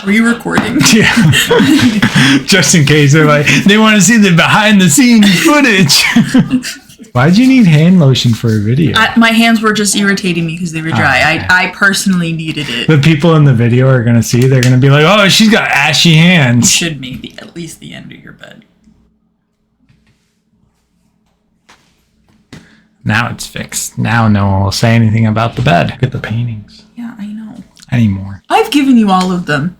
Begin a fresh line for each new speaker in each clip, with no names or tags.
Were you recording?
Yeah. Just in case they want to see the behind the scenes footage. Why'd you need hand lotion for a video?
My hands were just irritating me because they were dry. Okay. I personally needed it.
The people in the video are going to see. They're going to be like, oh, she's got ashy hands.
You should maybe at least the end of your bed.
Now it's fixed. Now no one will say anything about the bed. Look at the paintings.
Yeah, I know.
Anymore.
I've given you all of them.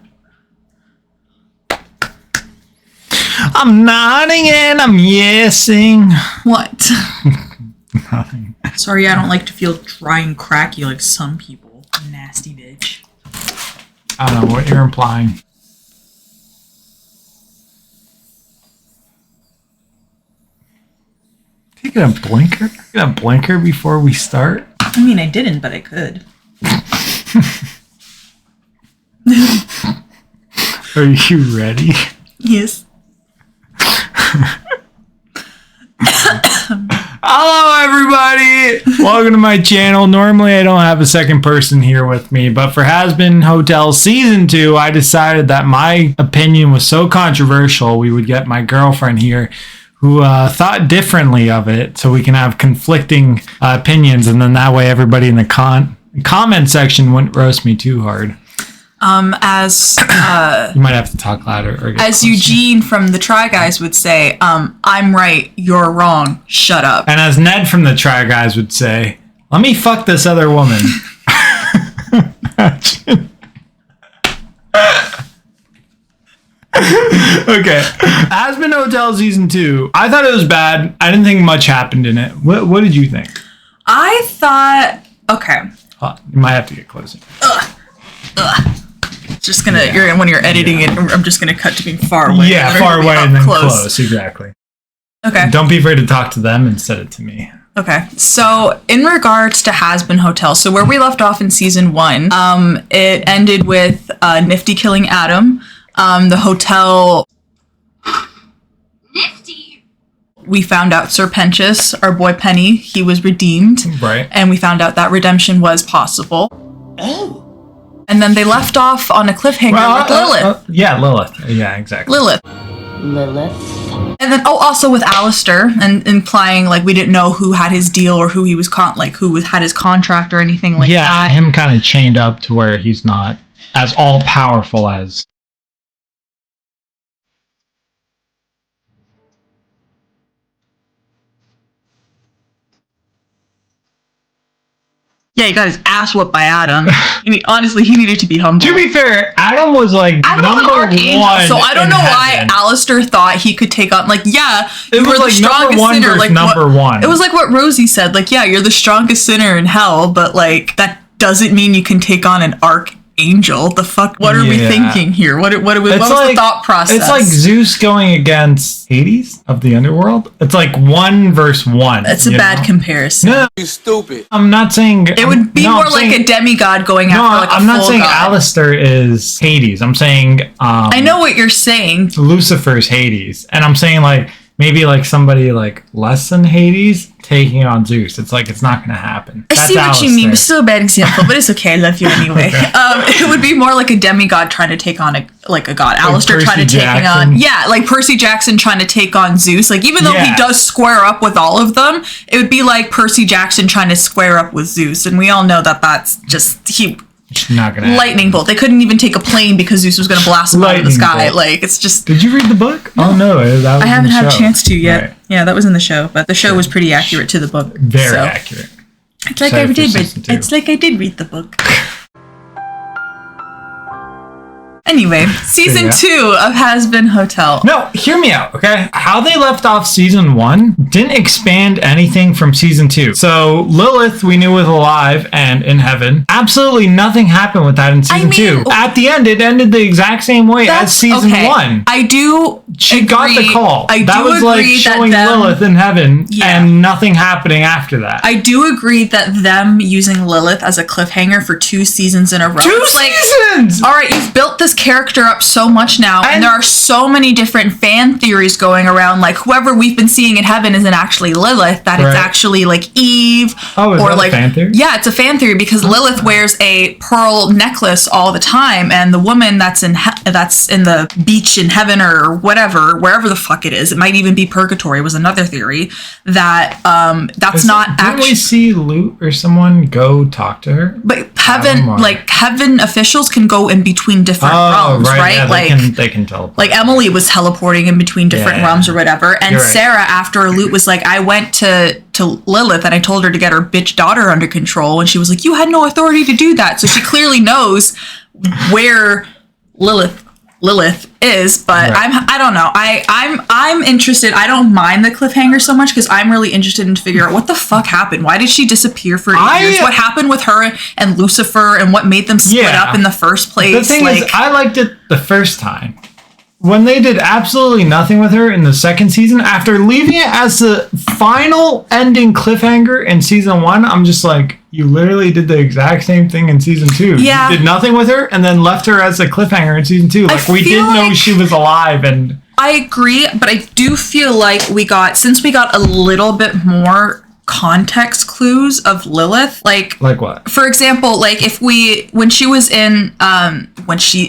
I'm nodding and I'm yesing.
What?
Nothing.
Sorry, I don't like to feel dry and cracky like some people. Nasty bitch.
I don't know what you're implying. Taking a blinker? Get a blinker before we start?
I mean, I didn't, but I could.
Are you ready?
Yes.
Hello everybody! Welcome to my channel. Normally I don't have a second person here with me, but for Hazbin Hotel Season 2, I decided that my opinion was so controversial we would get my girlfriend here who thought differently of it so we can have conflicting opinions, and then that way everybody in the comment section wouldn't roast me too hard. You might have to talk louder. Or
as Eugene from the Try Guys would say, I'm right, you're wrong, shut up.
And as Ned from the Try Guys would say, let me fuck this other woman. Okay. Hazbin Hotel Season 2. I thought it was bad. I didn't think much happened in it. What did you think?
I thought... Okay.
You might have to get closer.
Just gonna when you're editing it, I'm just gonna cut to being far away.
Yeah, far away and then close. Exactly.
Okay.
Don't be afraid to talk to them and send it to me.
Okay. So in regards to Hazbin Hotel, so where we left off in season 1, it ended with Nifty killing Adam. The hotel.
Nifty.
We found out Sir Pentious, our boy Penny, he was redeemed.
Right.
And we found out that redemption was possible.
Oh.
And then they left off on a cliffhanger with Lilith.
Yeah, Lilith. Yeah, exactly.
Lilith. And then, also with Alistair, and implying like we didn't know who had his deal or who he was had his contract or anything like that.
Yeah, him kind of chained up to where he's not as all powerful as.
Yeah, he got his ass whooped by Adam. Honestly, he needed to be humbled.
To be fair, Adam was like number one.
So I don't know why Alistair thought he could take on,
it was like number one versus number one.
It was like what Rosie said, you're the strongest sinner in hell, but that doesn't mean you can take on an archangel. The fuck? What are we thinking here? What was the thought process?
It's like Zeus going against Hades of the underworld. It's like 1 versus 1.
That's a bad comparison.
No,
you stupid.
I'm not saying
it would be more like a demigod going after
I'm not saying
god.
Alistair is Hades. I'm saying
I know what you're saying.
Lucifer's Hades, and I'm saying maybe somebody less than Hades taking on Zeus. It's it's not going to happen.
I see what you mean. It's still a bad example, but it's okay. I love you anyway.
Okay.
It would be more like a demigod trying to take on a god. Alistair trying to take on... Yeah, like Percy Jackson trying to take on Zeus. Even though he does square up with all of them, it would be like Percy Jackson trying to square up with Zeus. And we all know that that's just...
It's not gonna happen.
Lightning bolt. They couldn't even take a plane because Zeus was going to blast them out of the sky.
Bolt.
It's just...
Did you read the book? No. Oh, no. That was
I haven't had a chance to yet.
Right.
Yeah, that was in the show. But the show was pretty accurate to the book.
Very accurate.
It's like I did read the book. Anyway, season 2 of Hazbin Hotel.
No, hear me out, okay? How they left off season 1 didn't expand anything from season 2. So Lilith, we knew, was alive and in heaven. Absolutely nothing happened with that in season 2. At the end, it ended the exact same way as season 1.
I do.
She got the call. That was showing Lilith in heaven and nothing happening after that.
I do agree that them using Lilith as a cliffhanger for 2 seasons in a row.
2 seasons!
All right, you've built this character up so much now, and there are so many different fan theories going around, like whoever we've been seeing in heaven isn't actually Lilith, that it's actually like Eve.
Oh, is that a fan theory?
Yeah, it's a fan theory because Lilith wears a pearl necklace all the time, and the woman that's in the beach in heaven or whatever, wherever the fuck it is, it might even be purgatory, was another theory that
Didn't we see Luke or someone go talk to her?
But heaven officials can go in between different realms, right?
Yeah, they can teleport.
Like Emily was teleporting in between different realms or whatever. And Sarah, after Luke was like, I went to Lilith and I told her to get her bitch daughter under control, and she was like, you had no authority to do that. So she clearly knows where Lilith is, but I don't know. I'm interested. I don't mind the cliffhanger so much because I'm really interested in to figure out what the fuck happened. Why did she disappear for 8 years? What happened with her and Lucifer, and what made them split up in the first place?
The thing is, I liked it the first time. When they did absolutely nothing with her in the second season, after leaving it as the final ending cliffhanger in season 1, I'm just like, you literally did the exact same thing in season 2.
Yeah.
You did nothing with her and then left her as a cliffhanger in season 2. Like, we didn't know she was alive. And
I agree, but I do feel like since we got a little bit more context clues of Lilith, like
what?
For example, like when she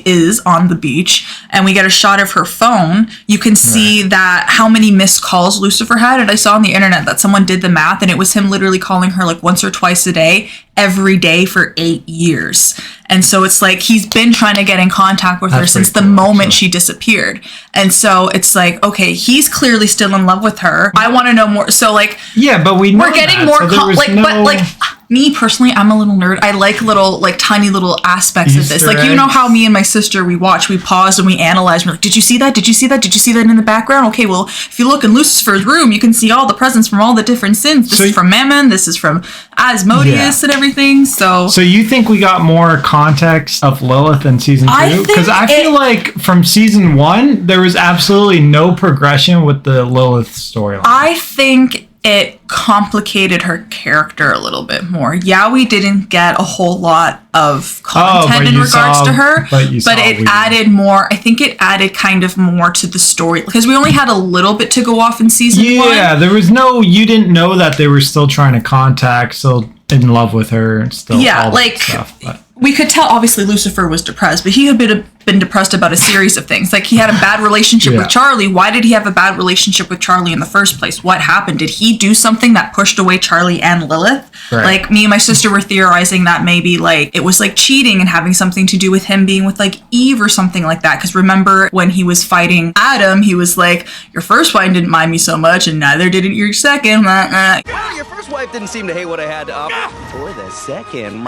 is on the beach and we get a shot of her phone, you can see that how many missed calls Lucifer had. And I saw on the internet that someone did the math, and it was him literally calling her like once or twice a day, every day for 8 years. And so it's like he's been trying to get in contact with her since the moment she disappeared. And so it's like, okay, he's clearly still in love with her. I want to know more. So like,
yeah, but we're
getting more but me personally, I'm a little nerd. I like little, like tiny little aspects of this. Like, you know how me and my sister, we pause and we analyze. We're like, did you see that? Did you see that? Did you see that in the background? Okay, well, if you look in Lucifer's room, you can see all the presents from all the different sins. This is from Mammon. This is from Asmodeus and everything. So
you think we got more context of Lilith in season 2? Because I feel like from season 1, there was absolutely no progression with the Lilith storyline.
I think it complicated her character a little bit more. Yeah, we didn't get a whole lot of content in regards to her, but it added more. I think it added kind of more to the story because we only had a little bit to go off in season 1.
Yeah, there was you didn't know that they were still trying to contact, still in love with her, and still all that stuff. But
we could tell obviously Lucifer was depressed, but he had been depressed about a series of things. Like he had a bad relationship with Charlie. Why did he have a bad relationship with Charlie in the first place? What happened? Did he do something that pushed away Charlie and Lilith? Right. Like me and my sister were theorizing that maybe like it was like cheating and having something to do with him being with like Eve or something like that. Because remember when he was fighting Adam, he was like, your first wife didn't mind me so much and neither did your second.
Well, your first wife didn't seem to hate what I had to offer. For the second.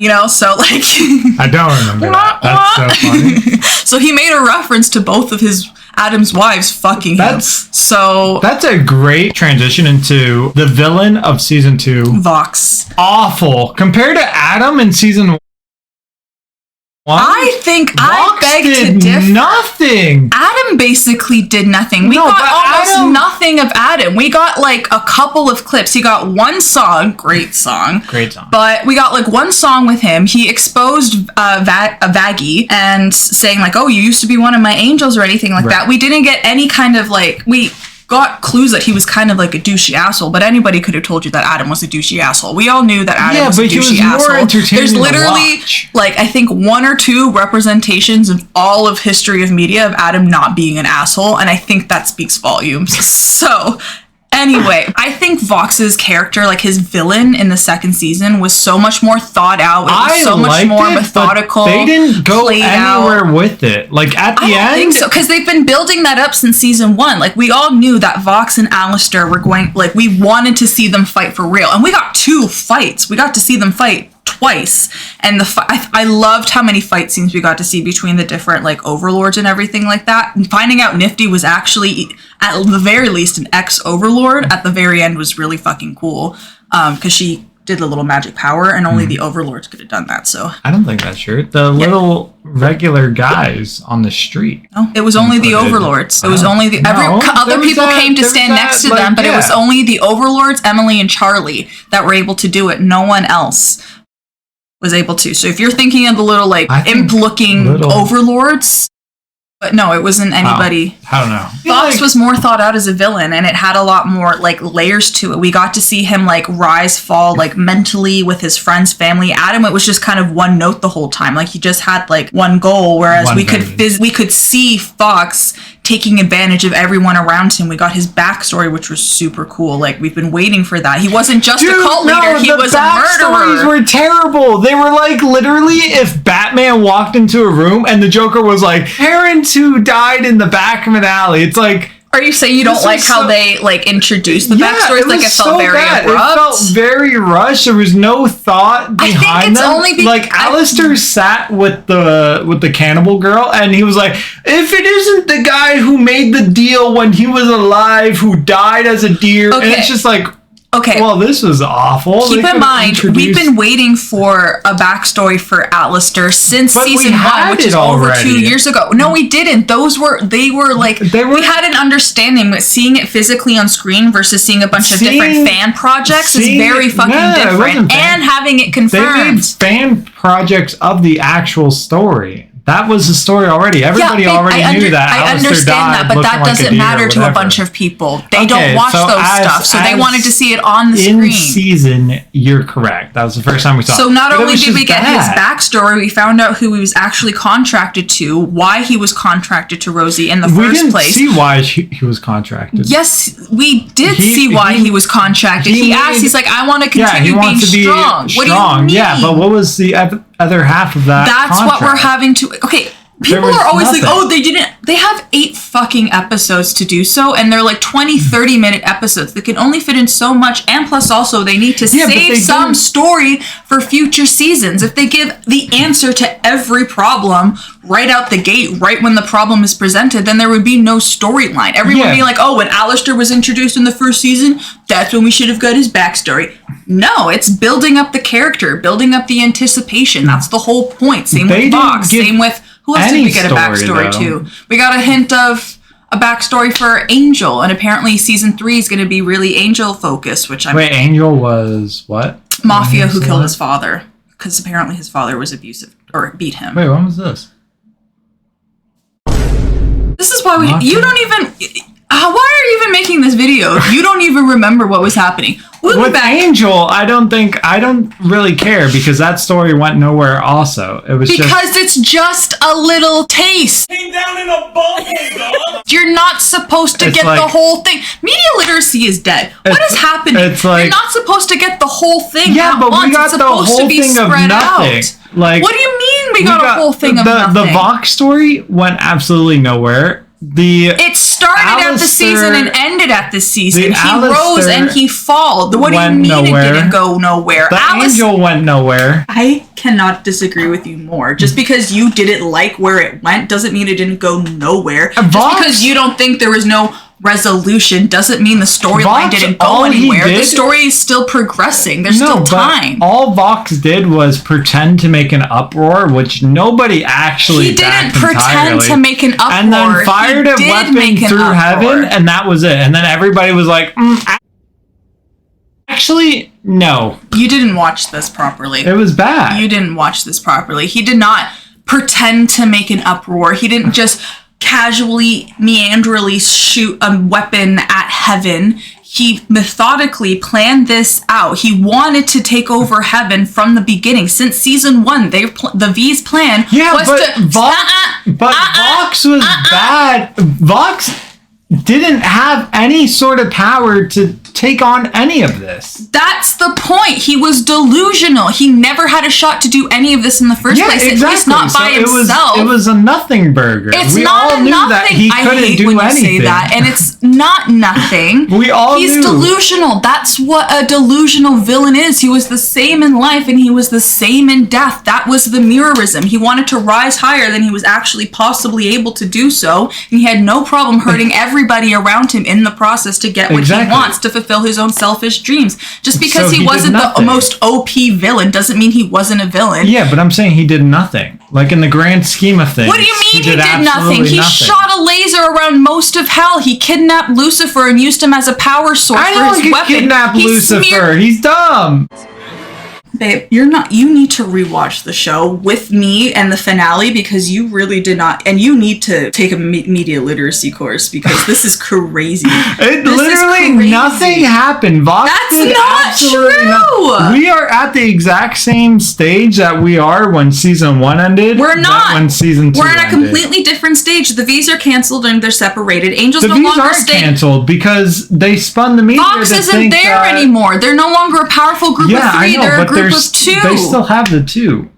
You know, so like
I don't remember that. That's so funny.
So he made a reference to both of Adam's wives fucking him. That's
a great transition into the villain of season 2.
Vox.
Awful. Compared to Adam in season 1.
I think I beg to differ.
Nothing.
Adam basically did nothing. We got almost nothing of Adam. We got like a couple of clips. He got one song, great song. But we got like one song with him. He exposed Vaggie and saying like, "Oh, you used to be one of my angels" or anything like that. We didn't get any kind of like we got clues that he was kind of like a douchey asshole, but anybody could have told you that Adam was a douchey asshole. We all knew that Adam was a douchey asshole. There's literally like I think 1 or 2 representations of all of history of media of Adam not being an asshole, and I think that speaks volumes. So anyway, I think Vox's character, like his villain in the second season, was so much more thought out. It was so much more methodical.
They didn't go anywhere with it. Like at the end, I don't think
so, because they've been building that up since season 1. Like we all knew that Vox and Alistair were going. Like we wanted to see them fight for real, and we got 2 fights. We got to see them fight twice, and I loved how many fight scenes we got to see between the different like overlords and everything like that. And finding out Nifty was actually at the very least an ex-overlord at the very end was really fucking cool, because she did a little magic power and only the overlords could have done that. So
I don't think that's true. The little regular guys on the street.
No, it was only the overlords. It was only the other people came to stand next to them, but it was only the overlords, Emily and Charlie, that were able to do it. No one else. was able to. So if you're thinking of the little like imp-looking overlords, but no, it wasn't anybody.
I don't know.
Fox was more thought out as a villain, and it had a lot more like layers to it. We got to see him like rise, fall, like mentally with his friends, family. Adam, it was just kind of one note the whole time. Like he just had like one goal, whereas we could see Fox taking advantage of everyone around him. We got his backstory, which was super cool. Like we've been waiting for that. He wasn't just a cult leader; he was a murderer. The backstories
were terrible. They were like literally if Batman walked into a room and the Joker was like, parents who died in the back of an alley. It's like.
Are you saying you don't like how they like introduced the backstories? Like it felt very abrupt.
It felt very rushed. There was no thought behind them. Like Alistair sat with the cannibal girl, and he was like, "If it isn't the guy who made the deal when he was alive, who died as a deer," and it's just like. Okay. Well, this was awful.
Keep in mind, we've been waiting for a backstory for Alistair since season 1, which is over 2 years ago. No, we didn't. They were we had an understanding, but seeing it physically on screen versus seeing a bunch of different fan projects is very fucking different. And having it confirmed.
They made fan projects of the actual story. That was the story already. Everybody already knew that.
I understand that, but that doesn't matter to a bunch of people. They don't watch those stuff, so they wanted to see it on the screen.
In season, you're correct. That was the first time we saw it.
So not only did we get his backstory, we found out who he was actually contracted to, why he was contracted to Rosie in the first place.
We didn't see why he was contracted.
Yes, we did see why he was contracted. He asked, he's like, I want to continue being strong. What do you mean?
Yeah, but what was the other half of that
That's what we're having to... Okay, people are always like, oh, they have 8 fucking episodes to do so, and they're like 20, 30-minute episodes. They can only fit in so much, and plus also they need to save some story for future seasons. If they give the answer to every problem right out the gate, right when the problem is presented, then there would be no storyline. Everyone would be like, oh, when Alistair was introduced in the first season, that's when we should have got his backstory. No, it's building up the character, building up the anticipation. That's the whole point. Same with Fox, same with... Who else did we get a backstory to? We got a hint of a backstory for Angel, and apparently season 3 is going to be really Angel focused, which I'm...
Wait, Angel was what?
Mafia who killed his father, because apparently his father was abusive, or beat him.
Wait, when was this?
This is why you don't even... why are you even making this video if you don't even remember what was happening?
With Angel, I don't really care because that story went nowhere also. It was
because it's just a little taste.
Came down in a bubble,
You're not supposed to get the whole thing. Media literacy is dead. What is happening? You're not supposed to get the whole thing at once.
We got the whole thing of nothing. Like,
what do you mean we got a whole thing of nothing?
The Vox story went absolutely nowhere.
It started at the season and ended at the season. He rose and he fell. What do you mean it didn't go nowhere?
Angel went nowhere.
I cannot disagree with you more. Just because you didn't like where it went doesn't mean it didn't go nowhere. Just because you don't think there was no resolution doesn't mean the storyline didn't go anywhere. The story is still progressing. There's still time.
But all Vox did was pretend to make an uproar, which nobody actually backed entirely. He didn't pretend
to make an uproar.
And then fired a weapon through heaven, and that was it. And then everybody was like, actually, no.
You didn't watch this properly.
It was bad.
You didn't watch this properly. He did not pretend to make an uproar. He didn't just casually, meanderly shoot a weapon at heaven. He methodically planned this out. He wanted to take over heaven from the beginning. Since season 1, the V's plan was to...
Vox was bad. Vox didn't have any sort of power to take on any of this.
That's the point. He was delusional. He never had a shot to do any of this in the first place.
Exactly.
At least not by himself.
It was a nothing burger.
We all knew that
he couldn't do anything. I hate when you say that,
and it's not nothing. He's delusional. That's what a delusional villain is. He was the same in life, and he was the same in death. That was the mirrorism. He wanted to rise higher than he was actually possibly able to do so, and he had no problem hurting everybody around him in the process to get what he wants, to fulfill his own selfish dreams. Just because he wasn't the most OP villain doesn't mean he wasn't a villain.
Yeah, but I'm saying he did nothing. Like in the grand scheme of things.
What do you mean he did nothing? He shot a laser around most of hell. He kidnapped Lucifer and used him as a power source for his weapon.
Kidnap Lucifer. He's dumb.
Babe, you need to rewatch the show with me and the finale because you really did not, and you need to take a media literacy course because this is crazy.
Literally nothing happened. Vox
That's not true.
We are at the exact same stage that we are when season 1 ended.
We're not.
When season 2
We're at a
ended.
completely different stage. The V's are canceled and they're separated. Angels
the
no
V's
longer
aren't
stay.
canceled because they spun the media.
Fox isn't there anymore. They're no longer a powerful group of 3. They're a group of 2.
They still have the 2.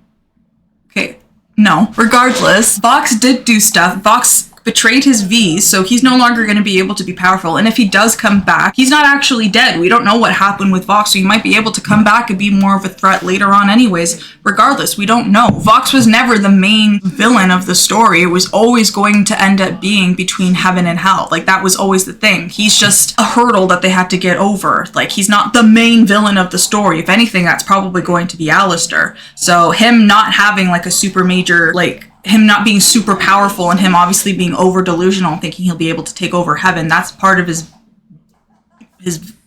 Okay. No. Regardless, Vox did do stuff. Vox betrayed his V's, so he's no longer going to be able to be powerful. And if he does come back, he's not actually dead. We don't know what happened with Vox, so he might be able to come back and be more of a threat later on anyways. Regardless, we don't know. Vox was never the main villain of the story. It was always going to end up being between heaven and hell. Like, that was always the thing. He's just a hurdle that they had to get over. Like, he's not the main villain of the story. If anything, that's probably going to be Alistair. So him not having, like, a super major, like, him not being super powerful and him obviously being over delusional and thinking he'll be able to take over heaven, that's part of his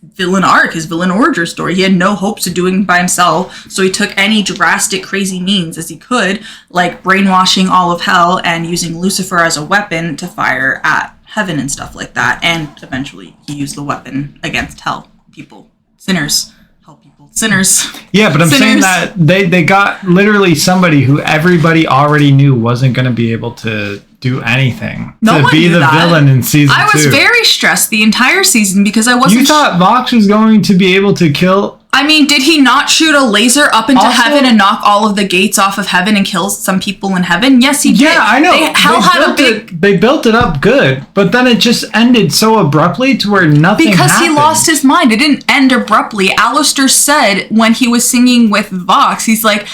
villain arc, his villain origin story. He had no hopes of doing it by himself, so he took any drastic crazy means as he could, like brainwashing all of hell and using Lucifer as a weapon to fire at heaven and stuff like that, and eventually he used the weapon against hell people, sinners. Sinners.
Yeah, but I'm saying that they got literally somebody who everybody already knew wasn't going to be able to do anything to be the villain in season 2.
I was very stressed the entire season because I wasn't.
You thought Vox was going to be able to kill.
I mean, did he not shoot a laser up into heaven and knock all of the gates off of heaven and kill some people in heaven? Yes, he did.
Yeah, I know. They built it up good, but then it just ended so abruptly to where nothing
because
happened.
He lost his mind. It didn't end abruptly. Alistair said when he was singing with Vox, he's like,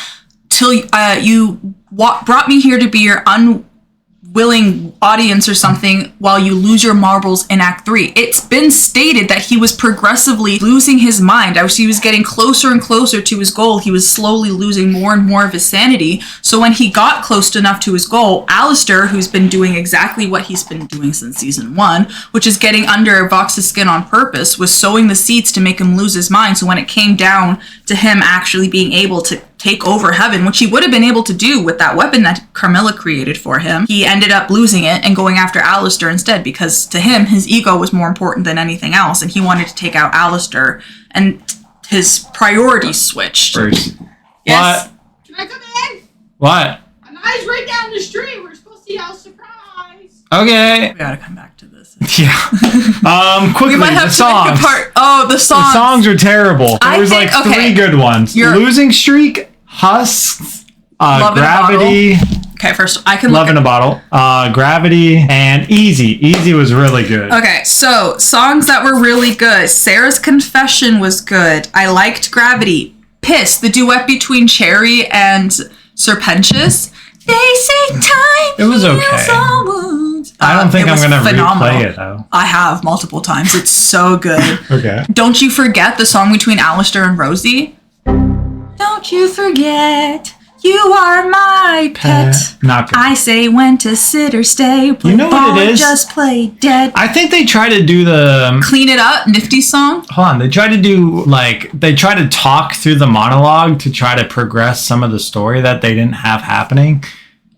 till you brought me here to be your unwilling audience or something while you lose your marbles in Act 3. It's been stated that he was progressively losing his mind. As he was getting closer and closer to his goal, he was slowly losing more and more of his sanity. So when he got close enough to his goal, Alistair, who's been doing exactly what he's been doing since season 1, which is getting under Vox's skin on purpose, was sowing the seeds to make him lose his mind. So when it came down to him actually being able to take over heaven, which he would have been able to do with that weapon that Carmilla created for him, he ended up losing it and going after Alistair instead, because to him, his ego was more important than anything else, and he wanted to take out Alistair, and his priorities switched.
First.
Yes?
What?
Can I come in?
What?
I'm eyes right down the street. We're supposed to see our surprise.
Okay.
We gotta come back to this.
Yeah. Quickly,
We might have
the
to make
songs.
a part. Oh, the songs.
The songs are terrible. There was like 3 good ones. Losing Streak, Husks, Gravity.
Okay, first I can
Love
look
in a Bottle, Gravity, and Easy. Easy was really good.
Okay, so songs that were really good. Sarah's Confession was good. I liked Gravity. Piss, the duet between Cherry and Serpentious. They say time.
It was okay. I don't think I'm going to replay it, though.
I have multiple times. It's so good.
Okay.
Don't you forget the song between Alistair and Rosie? Don't you forget, you are my pet.
Not good.
I say when to sit or stay.
You know what it is?
Just play dead.
I think they try to do the...
Clean It Up, Nifty song.
Hold on. They try to do, they try to talk through the monologue to try to progress some of the story that they didn't have happening.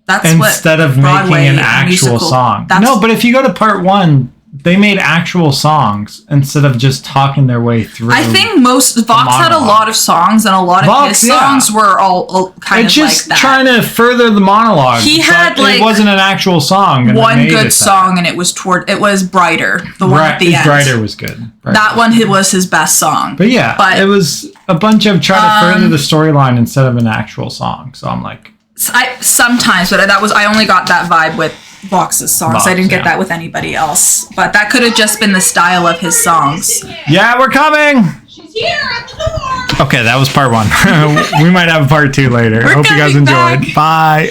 That's
instead of making an actual song. No, but if you go to part 1, they made actual songs instead of just talking their way through.
I think Vox had a lot of songs, and a lot of his songs were all kind of like that.
It's just trying to further the monologue.
He had
it wasn't an actual song.
One good song, and it was Brighter. The one at the end.
Brighter was good.
That one was his best song.
But yeah, it was a bunch of trying to further the storyline instead of an actual song. So I'm like,
sometimes, but I only got that vibe with Vox's songs. I didn't get that with anybody else. But that could have just been the style of his songs.
Yeah, we're coming.
She's here at the door.
Okay, that was part 1. We might have part 2 later. Hope you guys enjoyed. Bye.